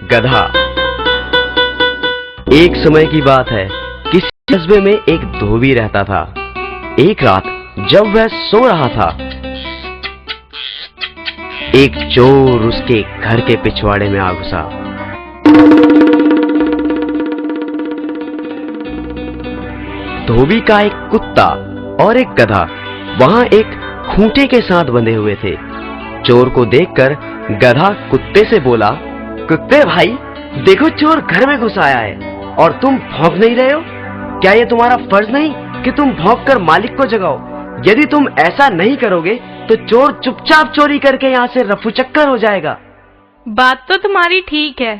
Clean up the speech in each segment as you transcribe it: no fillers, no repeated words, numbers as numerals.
गधा। एक समय की बात है, किसी कस्बे में एक धोबी रहता था। एक रात जब वह सो रहा था, एक चोर उसके घर के पिछवाड़े में आ घुसा। धोबी का एक कुत्ता और एक गधा वहां एक खूंटे के साथ बंधे हुए थे। चोर को देखकर गधा कुत्ते से बोला, कुत्ते भाई, देखो चोर घर में घुस आया है और तुम भौंक नहीं रहे हो। क्या ये तुम्हारा फर्ज नहीं कि तुम भौंक कर मालिक को जगाओ? यदि तुम ऐसा नहीं करोगे तो चोर चुपचाप चोरी करके यहाँ से रफूचक्कर हो जाएगा। बात तो तुम्हारी ठीक है,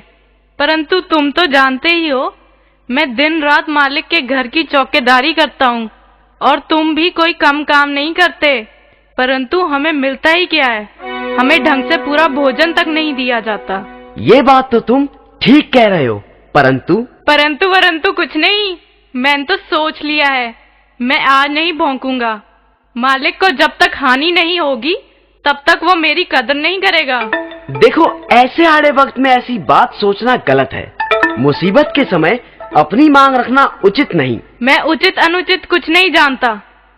परंतु तुम तो जानते ही हो मैं दिन रात मालिक के घर की चौकीदारी करता हूँ और तुम भी कोई कम काम नहीं करते, परंतु हमें मिलता ही क्या है? हमें ढंग से पूरा भोजन तक नहीं दिया जाता। ये बात तो तुम ठीक कह रहे हो, परंतु कुछ नहीं। मैंने तो सोच लिया है, मैं आज नहीं भौंकूंगा। मालिक को जब तक हानि नहीं होगी तब तक वो मेरी कदर नहीं करेगा। देखो, ऐसे आड़े वक्त में ऐसी बात सोचना गलत है। मुसीबत के समय अपनी मांग रखना उचित नहीं। मैं उचित अनुचित कुछ नहीं जानता।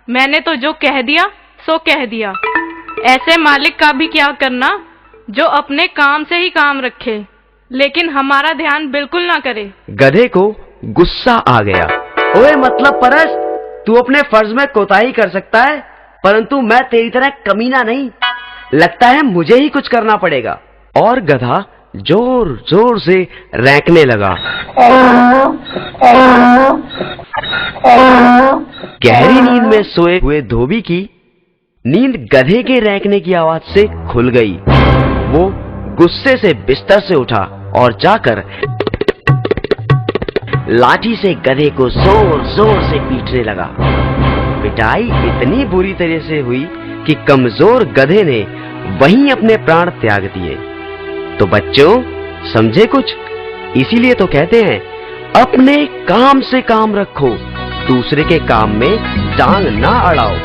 मैंने तो जो कह दिया सो कह दिया। ऐसे मालिक का भी क्या करना जो अपने काम से ही काम रखे, लेकिन हमारा ध्यान बिल्कुल ना करे। गधे को गुस्सा आ गया। ओए मतलब परस, तू अपने फर्ज में कोताही कर सकता है, परंतु मैं तेरी तरह कमीना नहीं। लगता है मुझे ही कुछ करना पड़ेगा। और गधा जोर जोर से रैंकने लगा। गहरी नींद में सोए हुए धोबी की नींद गधे के रैंकने की आवाज से खुल गई। वो गुस्से से बिस्तर से उठा और जाकर लाठी से गधे को जोर जोर से पीटने लगा। पिटाई इतनी बुरी तरह से हुई कि कमजोर गधे ने वहीं अपने प्राण त्याग दिए। तो बच्चों, समझे कुछ? इसीलिए तो कहते हैं, अपने काम से काम रखो, दूसरे के काम में टांग ना अड़ाओ।